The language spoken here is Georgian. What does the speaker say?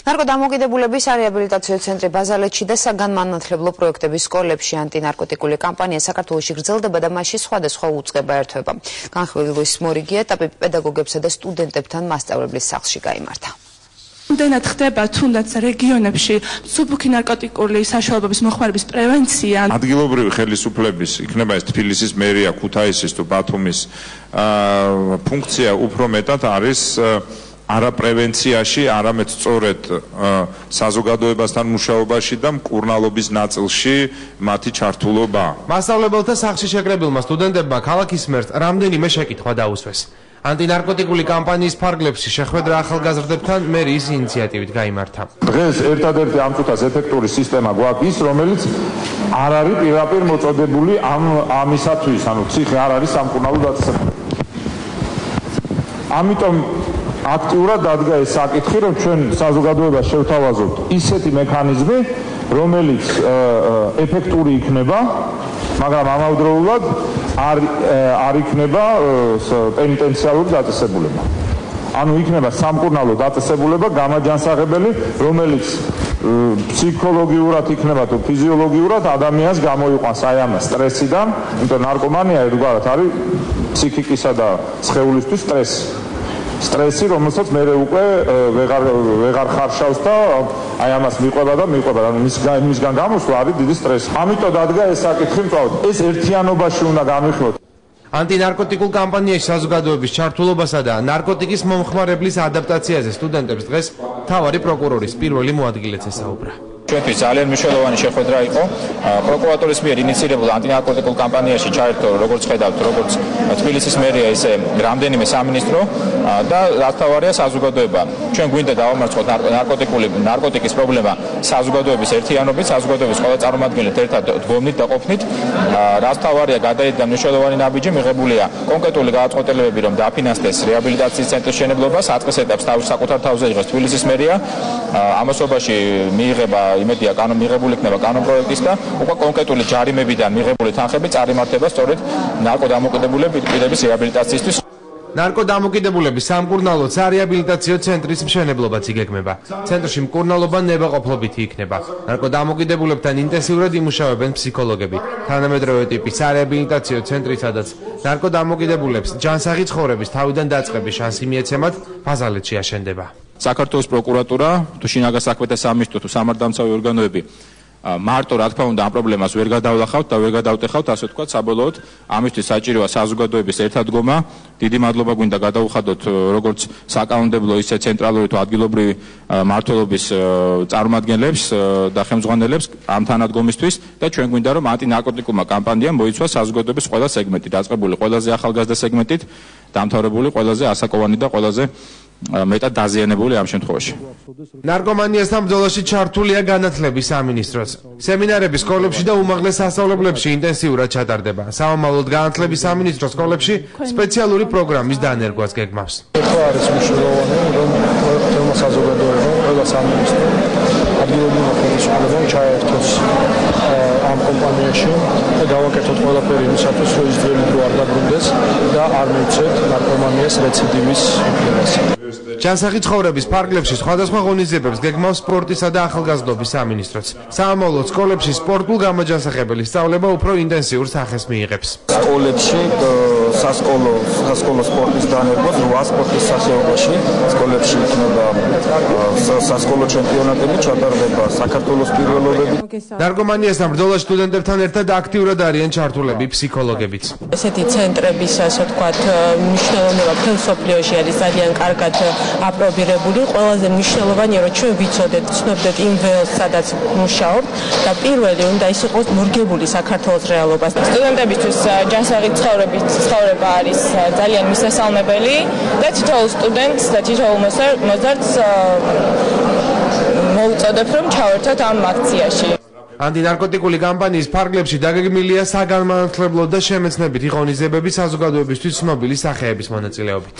ნარკოდამოკიდებულების რეაბილიტაციო ცენტრი ბაზალეთში და საგანმანათლებლო პროექტების სკოლებში ანტინარკოტიკული კამპანია საქართველოში გრძელდება და მასში სხვადასხვა უწყება ერთვება. განხილვის მორიგი ეტაპი პედაგოგებსა და სტუდენტებთან მასწავლებლის სახლში გაიმართა. Ამდენად ხდება თუნდაც რეგიონებში მსუბუქი ნარკოტიკული საშუალებების მოხმარების პრევენცია. ადგილობრივი ხელისუფლების, იქნება ეს თბილისის მერია, ქუთაისის თუ ბათუმის ფუნქცია უფრო მეტად არის არა პრევენციაში, არამედ სწორედ საზოგადოებასთან მუშაობაში და მკურნალობის ნაწილში მათი ჩართულობა. მასწავლებელთა სახლში შეკრებილმა სტუდენტებმა ქალაქის მერს რამდენიმე შეკითხვა დაუსვეს. ანტინარკოტიკული კამპანიის ფარგლებში შეხვედრა ახალგაზრდებთან მერიის ინიციატივით გაიმართა. დღეს ერთადერთი ამ წუთას ეფექტური სისტემა გვაქვს ის, რომელიც არ არის პირდაპირ მოწოდებული ამისათვის, ანუ ციხე არ არის სამკურნალო დაწესებული. ამიტომ აქტიურად დადგა ეს საკითხი, რომ ჩვენ საზოგადოებას შევთავაზოთ ისეთი მექანიზმი, რომელიც ეფექტური იქნება, მაგრამ ამავდროულად არ იქნება პენიტენციალური დაწესებულება. ანუ იქნება სამკურნალო დაწესებულება გამაჯანსაღებელი, რომელიც ფსიქოლოგიურად იქნება თუ ფიზიოლოგიურად ადამიანს გამოიყვანს აი ამ სტრესიდან, იმიტომ ნარკომანია ერთგვარად არის ფსიქიკისა და სხეულისთვის სტრესი, რომელსაც მე უკვე ვეღარ ხარშავს და აი ამას მიყვება და მიყვება, ანუ მისგან გამოსვლა არის დიდი სტრესი. ამიტომ დადგა ეს საკითხი, მწვავედ ეს ერთიანობაში უნდა გამიხილოთ. ანტინარკოტიკულ კამპანიაში საზოგადოების ჩართულობასა და ნარკოტიკის მომხმარებლის ადაპტაციაზე სტუდენტებს დღეს მთავარი პროკურორის პირველი მოადგილეც ესაუბრა. ჩვენთვის ძალიან მნიშვნელოვანი შეხვედრა იყო. პროკურატურის მიერ ინიციირებულ ანტინარკოტიკულ კამპანიაში ჩაერთო, როგორც ხედავთ, როგორც თბილისის მერია, ისე რამდენიმე სამინისტრო და რაც თავარია საზოგადოება. ჩვენ გვინდა დავამარცხოთ ნარკოტიკის პრობლემა საზოგადოების ერთიანობით, საზოგადოების ყველა წარმომადგენლით ერთად დგომნით და ყოფნით. რაც თავარია გადაეცა მნიშვნელოვანი ნაბიჯი მიღებულია კონკრეტული გადაწყვეტილებები, რომ დააფინანსდეს რეაბილიტაციის ცენტრის მშენებლობა, საწყის ეტაპს საკუთარ თავზე იღებს თბილისის მერია. ამასობაში მიიღება იმედია მიღებული იქნება კანონპროექტის და უკვე კონკრეტული ჯარიმებიდან მიღებული თანხები წარიმართება სწორედ ნარკოდამოკიდებულების რეაბილიტაციისთვის. ნარკოდამოკიდებულების სამკურნალო სარეაბილიტაციო ცენტრის მშენებლობაც იგეგმება. ცენტრში მკურნალობა ნებაყოფლობითი იქნება. ნარკოდამოკიდებულებთან ინტენსიურად იმუშავებენ ფსიქოლოგები. თანამედროვე ტიპის სარეაბილიტაციო ცენტრი, სადაც ნარკოდამოკიდებულებს ჯანსაღი ცხოვრების თავიდან დაწყების შანსი მიეცემათ, ბაზალეთში აშენდება. საქართველოს პროკურატურა, თუ შინაგან საქმეთა სამინისტრო, თუ სამართალდამცავი ორგანოები მარტო რა თქმა უნდა ამ პრობლემას ვერ გადავლახავთ და ვერ გადავტეხავთ, ასე ვთქვათ, საბოლოოდ ამისთვის საჭიროა საზოგადოების ერთადგომა. დიდი მადლობა გვინდა გადაუხადოთ როგორც საკანონმდებლო, ისე ცენტრალური თუ ადგილობრივი მმართველობის წარმომადგენლებს და ხელმძღვანელებს ამ თანადგომისთვის და ჩვენ გვინდა რომ ანტინარკოტიკულმა კამპანიამ მოიცვა საზოგადოების ყველა სეგმენტი, დაწყებული ყველაზე ახალგაზრდა სეგმენტით, დამთავრებული ყველაზე ასაკოვანი და ყველაზე მეტად დაზიანებული ამ შემთხვევაში. ნარკომანიასთან ბრძოლაში ჩართულია განათლების სამინისტროც. სემინარები სკოლებში და უმაღლეს სასწავლებლებში ინტენსიურად ჩატარდება. სამომავლოდ განათლების სამინისტრო სკოლებში სპეციალური პროგრამის დანერგვას გეგმავს. არის მნიშვნელოვანი, რომ ყველა საზოგადოება, ყველა სამინისტრო ადგილობრივ ხელისუფლებამ ჩაერთოს ამ კომპანიაში და გავაკეთოთ ყველაფერი იმისათვის, რომ ის ძველი დრო არ დაბრუნდეს და არ მივცეთ ნარკომანიას რეციდივის უფლებას. ჯანსაღი ცხოვრების ფარგლებში სხვადასხვა ღონისძიებებს გეგმავს სპორტისა და ახალგაზრდობის სამინისტროც. სამომავლოდ სკოლებში სპორტულ გამაჯანსაღებელი სწავლება უფრო ინტენსიურ სახეს მიიღებს. სკოლებში სასკოლო სპორტის დანერგვა 8 სპორტის სახეობაში, სკოლებში იქნება სასკოლო ჩემპიონატები, ჩატარდება საქართველოს პირველობები. ნარკომანიასთან ბრძოლაში სტუდენტებთან ერთად აქტიურად არიან ჩართულები ფსიქოლოგებიც. ესეთი ცენტრების, ასე ვთქვათ, მნიშვნელობა მთელ მსოფლიოში არის ძალიან კარგად აპრობირებული. ყველაზე მნიშვნელოვანია, რომ ჩვენ ვიცოდეთ, ცნობდეთ იმ ველს, სადაც მუშაობთ და პირველი უნდა ის იყოს მორგებული საქართველოს რეალობას. სტუდენტებისთვის ჯანსაღი ცხოვრება არის ძალიან მისასალმებელი და თითოეულ სტუდენტს და თითოეულ მოზარდს მოვუწოდებ, რომ ჩავერთოთ ამ აქციაში. ანტინარკოტიკული კამპანიის ფარგლებში დაგეგმილია საგანმანათლებლო და შემეცნებითი ღონისძიებები საზოგადოებისთვის ცნობილი სახეების მონაწილეობით.